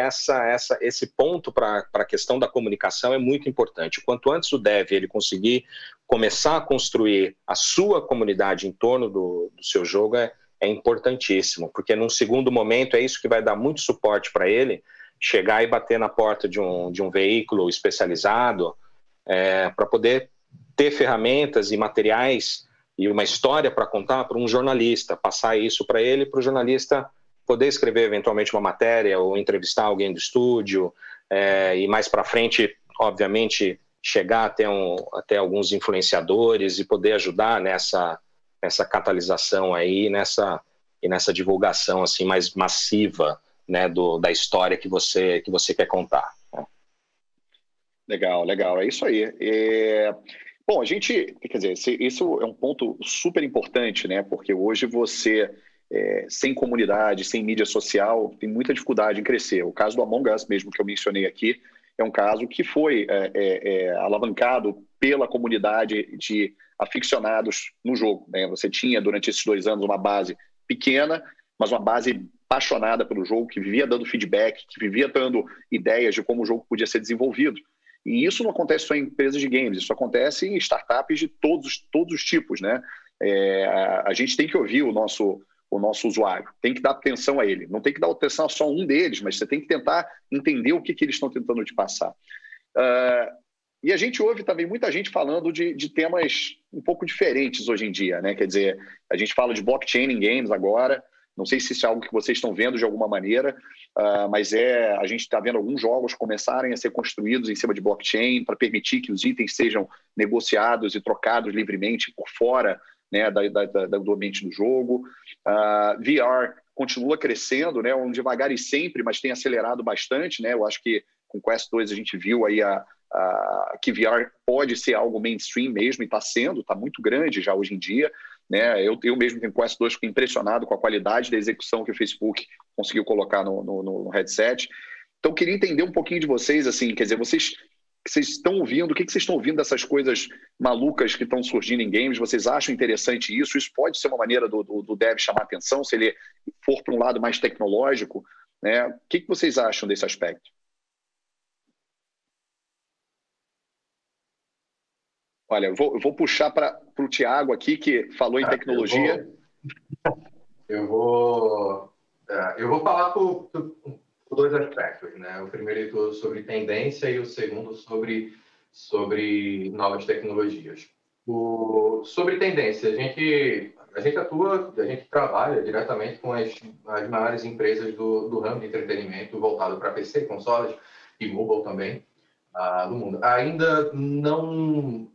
esse ponto para a questão da comunicação é muito importante. Quanto antes o dev ele conseguir começar a construir a sua comunidade em torno do seu jogo é importantíssimo, porque num segundo momento é isso que vai dar muito suporte para ele chegar e bater na porta de um veículo especializado para poder ter ferramentas e materiais e uma história para contar para um jornalista, passar isso para ele, para o jornalista poder escrever eventualmente uma matéria ou entrevistar alguém do estúdio, e mais para frente, obviamente, chegar até alguns influenciadores e poder ajudar nessa catalisação aí, nessa divulgação assim mais massiva, né, da história que você quer contar. Né? Legal, legal, é isso aí. Bom, a gente, quer dizer, isso é um ponto super importante, né? Porque hoje você, sem comunidade, sem mídia social, tem muita dificuldade em crescer. O caso do Among Us mesmo, que eu mencionei aqui, é um caso que foi alavancado pela comunidade de aficionados no jogo, né? Você tinha, durante esses 2 anos, uma base pequena, mas uma base apaixonada pelo jogo, que vivia dando feedback, que vivia dando ideias de como o jogo podia ser desenvolvido. E isso não acontece só em empresas de games, isso acontece em startups de todos os tipos, né? A gente tem que ouvir o nosso usuário, tem que dar atenção a ele. Não tem que dar atenção a só um deles, mas você tem que tentar entender o que eles estão tentando te passar. E a gente ouve também muita gente falando de temas um pouco diferentes hoje em dia, né? Quer dizer, a gente fala de blockchain em games agora. Não sei se isso é algo que vocês estão vendo de alguma maneira, mas a gente está vendo alguns jogos começarem a ser construídos em cima de blockchain para permitir que os itens sejam negociados e trocados livremente por fora, né, do ambiente do jogo. VR continua crescendo, né, devagar e sempre, mas tem acelerado bastante. Né? Eu acho que com Quest 2 a gente viu aí que VR pode ser algo mainstream mesmo, e está sendo, está muito grande já hoje em dia. Né? Eu mesmo tenho Quest 2, fiquei impressionado com a qualidade da execução que o Facebook conseguiu colocar no headset. Então, queria entender um pouquinho de vocês, assim, quer dizer, vocês estão ouvindo, o que vocês estão ouvindo dessas coisas malucas que estão surgindo em games? Vocês acham interessante isso? Isso pode ser uma maneira do dev chamar atenção, se ele for para um lado mais tecnológico, né? O que vocês acham desse aspecto? Olha, eu vou puxar para o Thiago aqui, que falou em tecnologia. Eu vou falar por 2 aspectos, né? O primeiro de tudo sobre tendência e o segundo sobre novas tecnologias. Sobre tendência, a gente trabalha diretamente com as maiores empresas do ramo de entretenimento voltado para PC, consoles e mobile também. Do mundo. Ainda não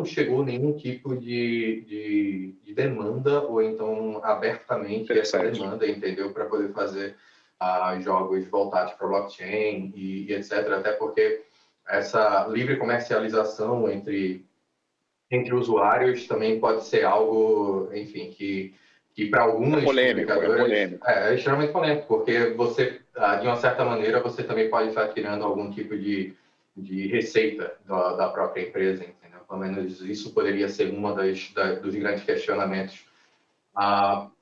chegou nenhum tipo de demanda, ou então abertamente essa demanda, entendeu? Para poder fazer jogos voltados para blockchain e etc. Até porque essa livre comercialização entre usuários também pode ser algo, enfim, que para algumas publicadoras é extremamente polêmico, porque você, de uma certa maneira, você também pode estar tirando algum tipo de receita da própria empresa, entendeu? Pelo menos isso poderia ser uma dos grandes questionamentos.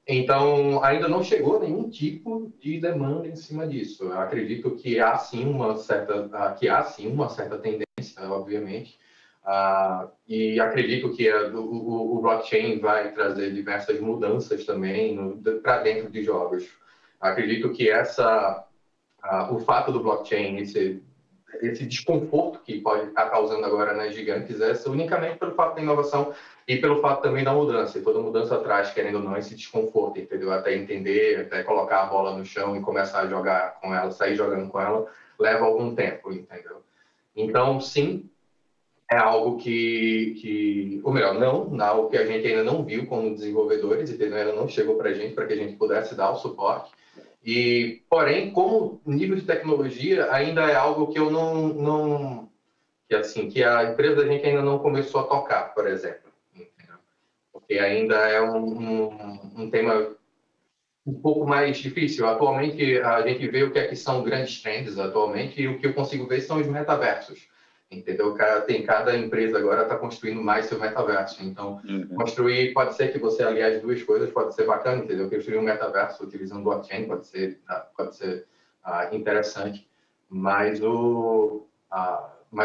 Então, ainda não chegou nenhum tipo de demanda em cima disso. Eu acredito que há sim uma certa tendência, obviamente. E acredito que o blockchain vai trazer diversas mudanças também para dentro de jogos. Acredito que o fato do blockchain, esse desconforto que pode estar causando agora nas gigantes, é unicamente pelo fato da inovação e pelo fato também da mudança. E toda mudança traz, querendo ou não, esse desconforto, entendeu? Até entender, até colocar a bola no chão e começar a jogar com ela, sair jogando com ela, leva algum tempo, entendeu? Então, sim, é algo ou melhor, algo que a gente ainda não viu como desenvolvedores, entendeu? Ainda não chegou para a gente, para que a gente pudesse dar o suporte. Porém, como nível de tecnologia, ainda é algo que eu que a empresa da gente ainda não começou a tocar, por exemplo. Entendeu? Porque ainda é um tema um pouco mais difícil. Atualmente, a gente vê o que é que são grandes trends atualmente, e o que eu consigo ver são os metaversos. Entendeu? Cada empresa agora está construindo mais seu metaverso. Então, construir, pode ser que você alie as duas coisas, pode ser bacana, entendeu? Construir um metaverso utilizando blockchain pode ser interessante, mas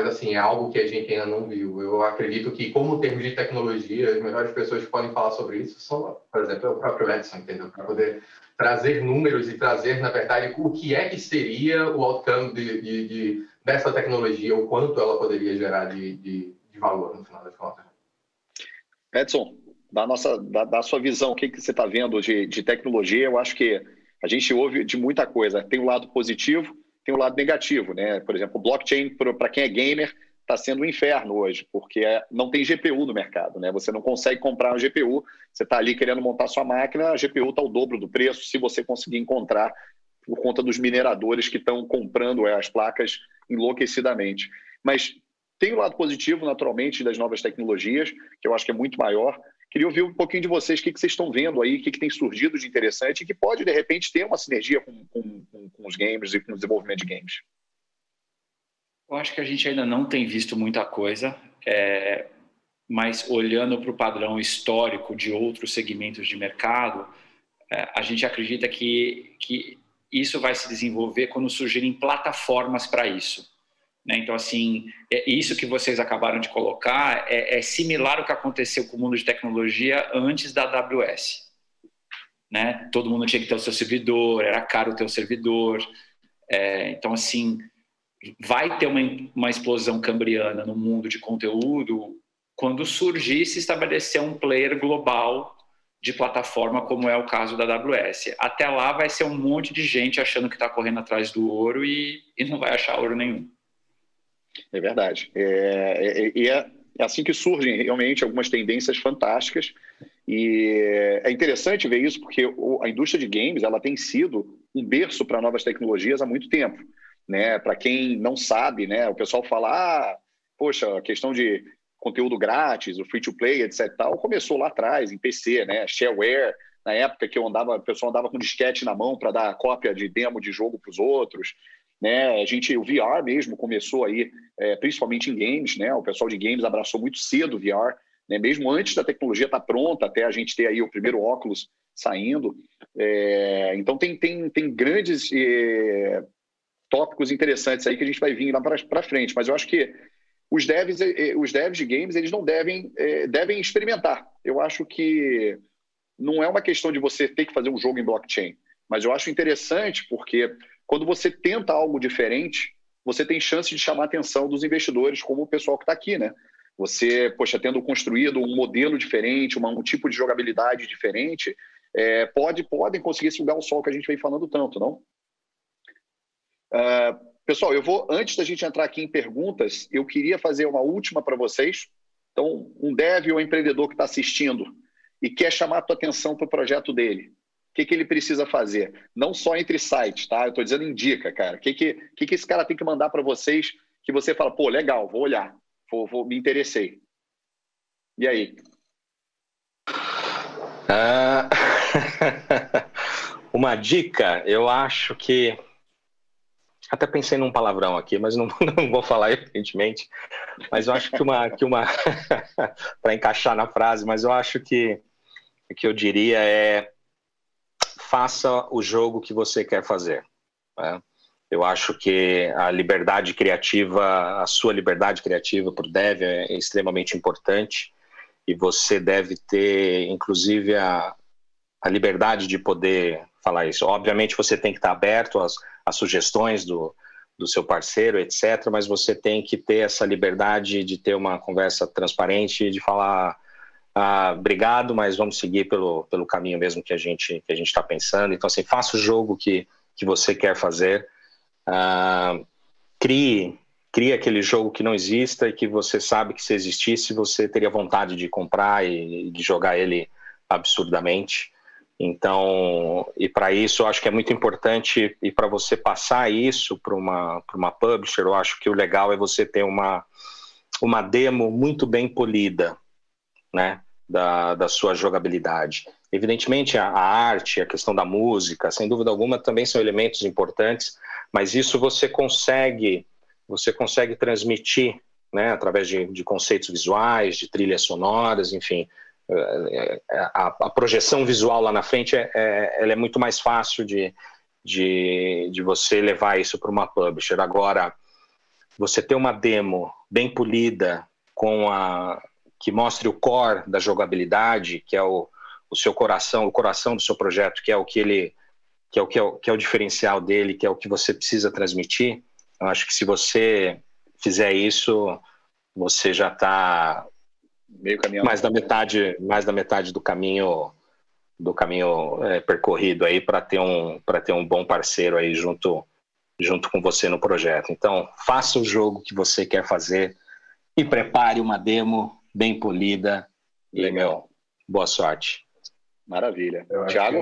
assim, é algo que a gente ainda não viu. Eu acredito que, como termos de tecnologia, as melhores pessoas que podem falar sobre isso são, por exemplo, o próprio Edson, entendeu? Para poder trazer números e trazer, na verdade, o que é que seria o outcome dessa tecnologia, o quanto ela poderia gerar de valor, no final das contas. Edson, da sua visão, o que você está vendo de tecnologia? Eu acho que a gente ouve de muita coisa. Tem o lado positivo, tem o lado negativo, né? Por exemplo, o blockchain, para quem é gamer, está sendo um inferno hoje, porque não tem GPU no mercado, né? Você não consegue comprar uma GPU, você está ali querendo montar sua máquina, a GPU está o dobro do preço, se você conseguir encontrar, por conta dos mineradores que estão comprando as placas enlouquecidamente. Mas tem o lado positivo, naturalmente, das novas tecnologias, que eu acho que é muito maior. Queria ouvir um pouquinho de vocês, o que vocês estão vendo aí, o que tem surgido de interessante e que pode, de repente, ter uma sinergia com os games e com o desenvolvimento de games. Eu acho que a gente ainda não tem visto muita coisa, mas olhando para o padrão histórico de outros segmentos de mercado, a gente acredita que isso vai se desenvolver quando surgirem plataformas para isso. Então, assim, isso que vocês acabaram de colocar é similar ao que aconteceu com o mundo de tecnologia antes da AWS. Né? Todo mundo tinha que ter o seu servidor, era caro ter o servidor. Então, assim, vai ter uma explosão cambriana no mundo de conteúdo quando surgir e se estabelecer um player global de plataforma, como é o caso da AWS. Até lá vai ser um monte de gente achando que está correndo atrás do ouro e não vai achar ouro nenhum. É verdade. É assim que surgem realmente algumas tendências fantásticas e é interessante ver isso porque a indústria de games ela tem sido um berço para novas tecnologias há muito tempo. Né? Para quem não sabe, né? O pessoal fala, poxa, a questão de conteúdo grátis, o free-to-play, etc. Tal, começou lá atrás, em PC, né? Shareware, na época que o pessoal andava com disquete na mão para dar cópia de demo de jogo para os outros. Né? O VR mesmo começou aí, principalmente em games, né? O pessoal de games abraçou muito cedo o VR, né? Mesmo antes da tecnologia estar pronta, até a gente ter aí o primeiro óculos saindo. Então tem grandes tópicos interessantes aí que a gente vai vir lá para frente, mas eu acho que os devs de games eles não devem experimentar. Eu acho que não é uma questão de você ter que fazer um jogo em blockchain, mas eu acho interessante porque quando você tenta algo diferente, você tem chance de chamar a atenção dos investidores, como o pessoal que está aqui, né? Você, tendo construído um modelo diferente, um tipo de jogabilidade diferente, podem conseguir esse lugar ao sol que a gente vem falando tanto, não? Pessoal, antes da gente entrar aqui em perguntas, eu queria fazer uma última para vocês. Então, um dev ou empreendedor que está assistindo e quer chamar a tua atenção para o projeto dele, o que ele precisa fazer? Não só entre sites, tá? Eu estou dizendo indica, cara. O que esse cara tem que mandar para vocês que você fala, pô, legal, vou olhar, me interessei. E aí? Uma dica, eu acho que até pensei num palavrão aqui, mas não vou falar evidentemente, mas eu acho que uma para encaixar na frase, mas eu acho que o que eu diria faça o jogo que você quer fazer, né? Eu acho que a liberdade criativa, a sua liberdade criativa para o dev é extremamente importante e você deve ter, inclusive, a liberdade de poder falar isso. Obviamente, você tem que estar aberto às sugestões do seu parceiro, etc., mas você tem que ter essa liberdade de ter uma conversa transparente, de falar obrigado, mas vamos seguir pelo caminho mesmo que a gente está pensando. Então, assim, faça o jogo que você quer fazer, crie aquele jogo que não exista e que você sabe que se existisse, você teria vontade de comprar e de jogar ele absurdamente. Então, e para isso eu acho que é muito importante, e para você passar isso para uma publisher, eu acho que o legal é você ter uma demo muito bem polida, né, da sua jogabilidade. Evidentemente a arte, a questão da música, sem dúvida alguma também são elementos importantes, mas isso você consegue transmitir, né, através de conceitos visuais, de trilhas sonoras, enfim. A projeção visual lá na frente ela é muito mais fácil de você levar isso para uma publisher. Agora, você ter uma demo bem polida que mostre o core da jogabilidade, que é o seu coração, o coração do seu projeto, que é o diferencial dele, que é o que você precisa transmitir. Eu acho que se você fizer isso, você já está Meio caminho. Mais da metade do caminho percorrido aí para ter um bom parceiro aí junto com você no projeto. Então, faça o jogo que você quer fazer e prepare uma demo bem polida. Legal. E, boa sorte. Maravilha. Eu acho Thiago?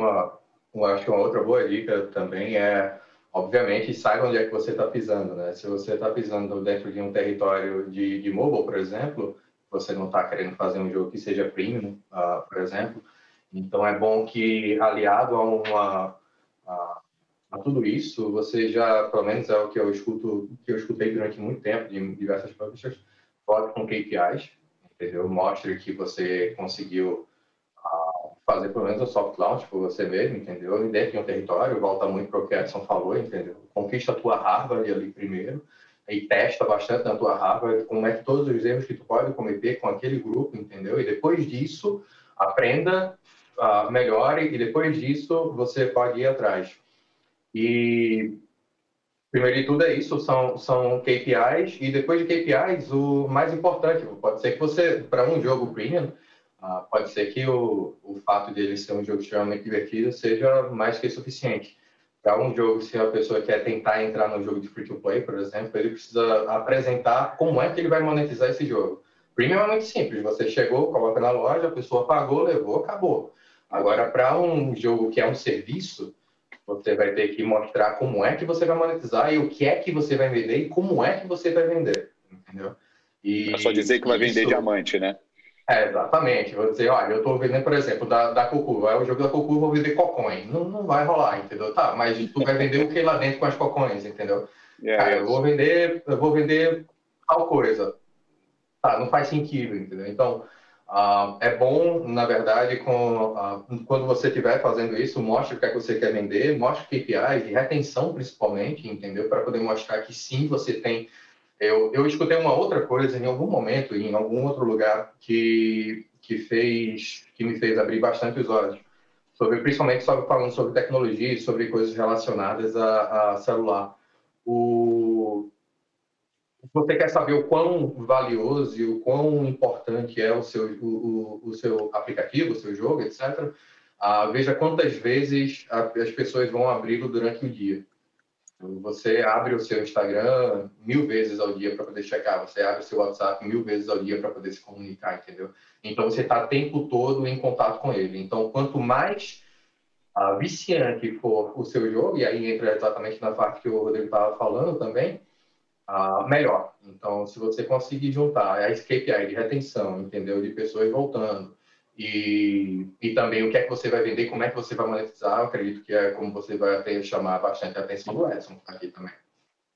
acho que uma outra boa dica também é, obviamente, saiba onde é que você está pisando, né? Se você está pisando dentro de um território de mobile, por exemplo, você não está querendo fazer um jogo que seja premium, por exemplo, então é bom que, aliado a tudo isso, você já, pelo menos é o que eu escutei durante muito tempo de diversas publishers, vote com KPIs, entendeu? Mostre que você conseguiu fazer pelo menos um soft launch por você mesmo, entendeu? E dentro de um território, volta muito para o que a Edson falou, entendeu? Conquista a tua Harvard ali primeiro e testa bastante na tua Harvard como é que todos os erros que tu pode cometer com aquele grupo, entendeu? E depois disso, aprenda, melhore, e depois disso você pode ir atrás. E primeiro de tudo é isso, são KPIs, e depois de KPIs, o mais importante, pode ser que você, para um jogo premium, pode ser que o fato dele ser um jogo extremamente divertido seja mais que suficiente. Para um jogo, se a pessoa quer tentar entrar no jogo de free-to-play, por exemplo, ele precisa apresentar como é que ele vai monetizar esse jogo. Premium é muito simples, você chegou, coloca na loja, a pessoa pagou, levou, acabou. Agora, para um jogo que é um serviço, você vai ter que mostrar como é que você vai monetizar e o que é que você vai vender e como é que você vai vender, entendeu? É só dizer que vai vender diamante, né? Exatamente. Vou dizer, olha, eu estou vendendo, por exemplo, da Cocu. É o jogo da Cocu, vou vender cocões. Não vai rolar, entendeu? Tá, mas tu vai vender o que lá dentro com as cocões, entendeu? Eu vou vender tal coisa. Tá, não faz sentido, entendeu? Então, é bom, na verdade, quando você estiver fazendo isso, mostre o que é que você quer vender, mostre KPIs, de retenção principalmente, entendeu? Para poder mostrar que sim, você tem... Eu escutei uma outra coisa em algum momento, em algum outro lugar, que me fez abrir bastante os olhos, principalmente falando sobre tecnologia e sobre coisas relacionadas a celular. Você quer saber o quão valioso e o quão importante é o seu aplicativo, o seu jogo, etc. Veja quantas vezes as pessoas vão abri-lo durante o dia. Você abre o seu Instagram 1000 vezes ao dia para poder checar. Você abre o seu WhatsApp 1000 vezes ao dia para poder se comunicar, entendeu? Então, você está o tempo todo em contato com ele. Então, quanto mais viciante for o seu jogo, e aí entra exatamente na parte que o Rodrigo estava falando também, melhor. Então, se você conseguir juntar a KPI de retenção, entendeu? De pessoas voltando, e também o que é que você vai vender, como é que você vai monetizar, eu acredito que é como você vai até chamar bastante a atenção do Edson aqui também.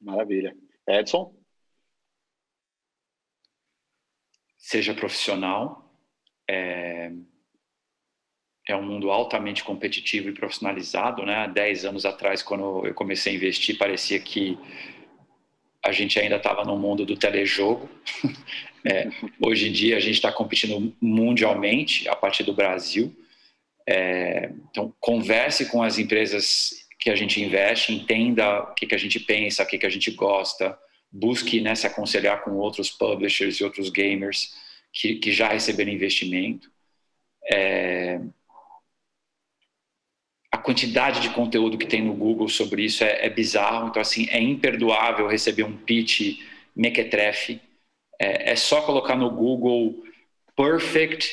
Maravilha. Edson? Seja profissional. É um mundo altamente competitivo e profissionalizado, né? 10 anos atrás, quando eu comecei a investir, parecia que a gente ainda estava no mundo do telejogo. Hoje em dia, a gente está competindo mundialmente, a partir do Brasil. Então, converse com as empresas que a gente investe, entenda o que a gente pensa, o que a gente gosta, busque, né, se aconselhar com outros publishers e outros gamers que já receberam investimento. A quantidade de conteúdo que tem no Google sobre isso é bizarro. Então, assim, é imperdoável receber um pitch mequetrefe. É só colocar no Google Perfect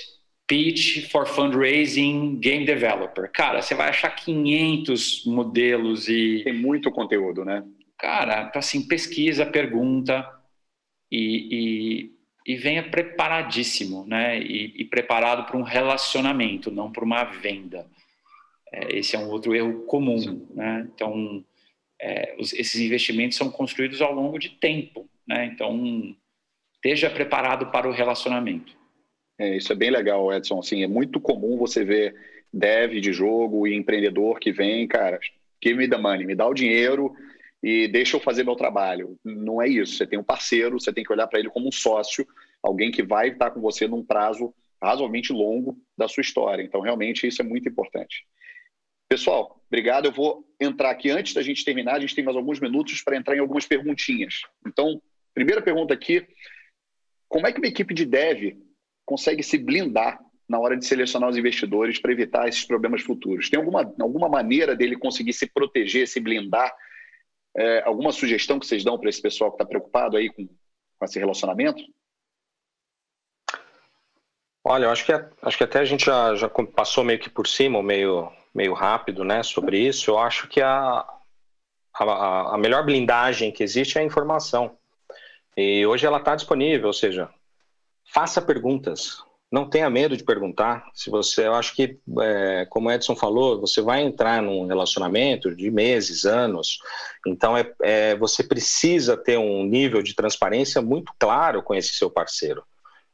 Pitch for Fundraising Game Developer. Cara, você vai achar 500 modelos e... Tem muito conteúdo, né? Cara, então, assim, pesquisa, pergunta e venha preparadíssimo, né? E preparado para um relacionamento, não para uma venda. Esse é um outro erro comum, né? Então, esses investimentos são construídos ao longo de tempo, né? Então, esteja preparado para o relacionamento. Isso é bem legal, Edson. Assim, é muito comum você ver dev de jogo e empreendedor que vem, cara, give me the money, me dá o dinheiro e deixa eu fazer meu trabalho. Não é isso. Você tem um parceiro, você tem que olhar para ele como um sócio, alguém que vai estar com você num prazo razoavelmente longo da sua história. Então, realmente, isso é muito importante. Pessoal, obrigado. Eu vou entrar aqui, antes da gente terminar, a gente tem mais alguns minutos para entrar em algumas perguntinhas. Então, primeira pergunta aqui, como é que uma equipe de dev consegue se blindar na hora de selecionar os investidores para evitar esses problemas futuros? Tem alguma maneira dele conseguir se proteger, se blindar? Alguma sugestão que vocês dão para esse pessoal que está preocupado aí com esse relacionamento? Olha, eu acho que até a gente já passou meio que por cima, meio rápido, né, sobre isso. Eu acho que a melhor blindagem que existe é a informação. E hoje ela está disponível, ou seja, faça perguntas. Não tenha medo de perguntar. Eu acho que, como o Edson falou, você vai entrar num relacionamento de meses, anos. Então, você precisa ter um nível de transparência muito claro com esse seu parceiro.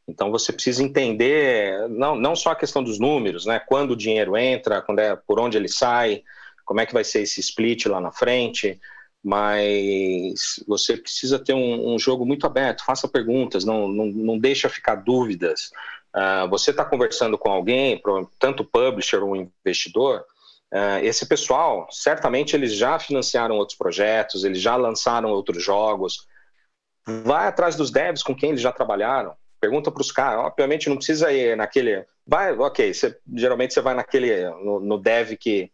Então, você precisa entender, não só a questão dos números, né? Quando o dinheiro entra, por onde ele sai, como é que vai ser esse split lá na frente, mas você precisa ter um jogo muito aberto, faça perguntas, não deixa ficar dúvidas. Você está conversando com alguém, tanto publisher ou investidor, esse pessoal, certamente eles já financiaram outros projetos, eles já lançaram outros jogos. Vai atrás dos devs com quem eles já trabalharam, pergunta para os caras. Obviamente não precisa ir naquele... geralmente você vai no dev que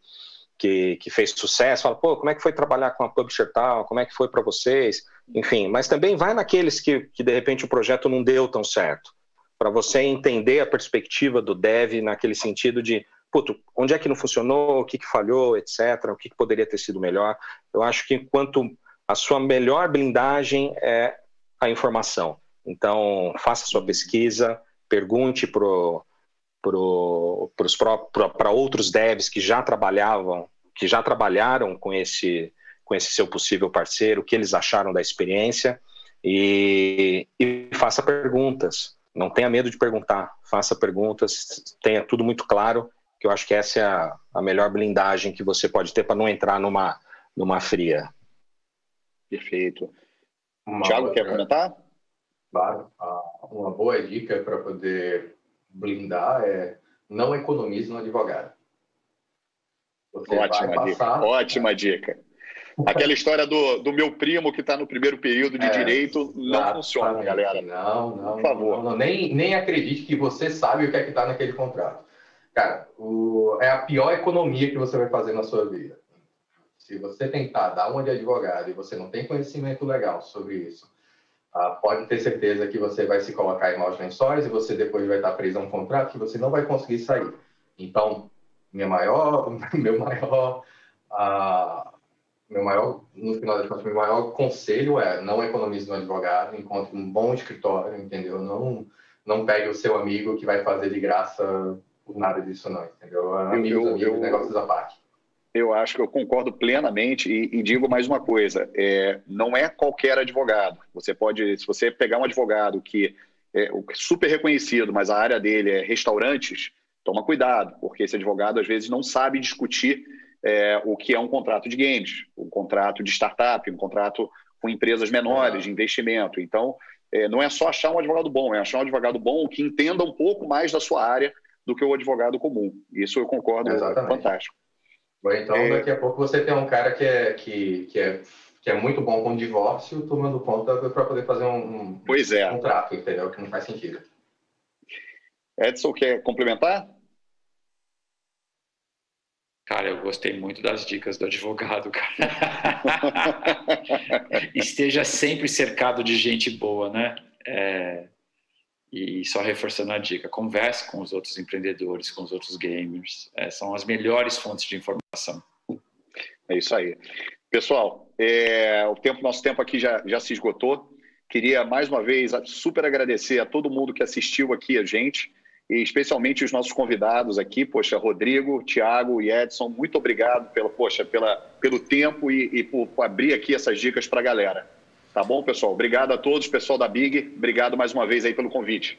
fez sucesso, fala, pô, como é que foi trabalhar com a publisher tal, como é que foi para vocês, enfim, mas também vai naqueles que de repente o projeto não deu tão certo, para você entender a perspectiva do dev naquele sentido de, puto, onde é que não funcionou, o que falhou, etc., o que poderia ter sido melhor. Eu acho que enquanto a sua melhor blindagem é a informação. Então, faça sua pesquisa, pergunte para outros devs que já trabalharam com esse seu possível parceiro, o que eles acharam da experiência, e faça perguntas. Não tenha medo de perguntar, faça perguntas, tenha tudo muito claro, que eu acho que essa é a melhor blindagem que você pode ter para não entrar numa fria. Perfeito. Thiago, quer comentar? Claro. Uma boa dica para poder blindar é não economize no advogado. Ótima dica. Aquela história do meu primo que está no primeiro período de direito não funciona, galera. Não, por favor. Não, nem acredite que você sabe o que é que está naquele contrato. Cara, é a pior economia que você vai fazer na sua vida. Se você tentar dar uma de advogado e você não tem conhecimento legal sobre isso, pode ter certeza que você vai se colocar em maus lençóis e você depois vai estar preso a um contrato que você não vai conseguir sair. Então, no final das contas, meu maior conselho é não economize no advogado, encontre um bom escritório, entendeu? Não pegue o seu amigo que vai fazer de graça por nada disso não, entendeu? Amigos, negócios à parte. Eu acho que eu concordo plenamente e digo mais uma coisa, não é qualquer advogado. Se você pegar um advogado que é super reconhecido, mas a área dele é restaurantes, toma cuidado, porque esse advogado às vezes não sabe discutir o que é um contrato de games, um contrato de startup, um contrato com empresas menores de investimento. Então, não é só achar um advogado bom, é achar um advogado bom que entenda um pouco mais da sua área do que o advogado comum. Isso eu concordo, fantástico. Bom, então, daqui a pouco você tem um cara que é muito bom com divórcio, tomando conta para poder fazer um contrato, entendeu? Que não faz sentido. Edson, quer complementar? Cara, eu gostei muito das dicas do advogado, cara. Esteja sempre cercado de gente boa, né? E só reforçando a dica, converse com os outros empreendedores, com os outros gamers. São as melhores fontes de informação. É isso aí. Pessoal, nosso tempo aqui já se esgotou. Queria, mais uma vez, super agradecer a todo mundo que assistiu aqui a gente, e especialmente os nossos convidados aqui, poxa, Rodrigo, Thiago e Edson, muito obrigado pelo tempo e por abrir aqui essas dicas para a galera. Tá bom, pessoal? Obrigado a todos, pessoal da Big. Obrigado mais uma vez aí pelo convite.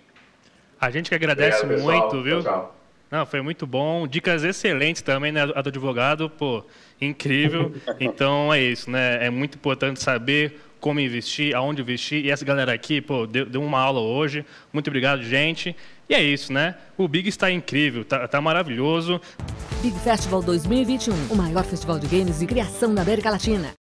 A gente que agradece muito, viu? Tchau. Não, foi muito bom. Dicas excelentes também, né? A do advogado, pô, incrível. Então é isso, né? É muito importante saber como investir, aonde investir. E essa galera aqui, pô, deu uma aula hoje. Muito obrigado, gente. E é isso, né? O Big está incrível, tá maravilhoso. Big Festival 2021, o maior festival de games de criação da América Latina.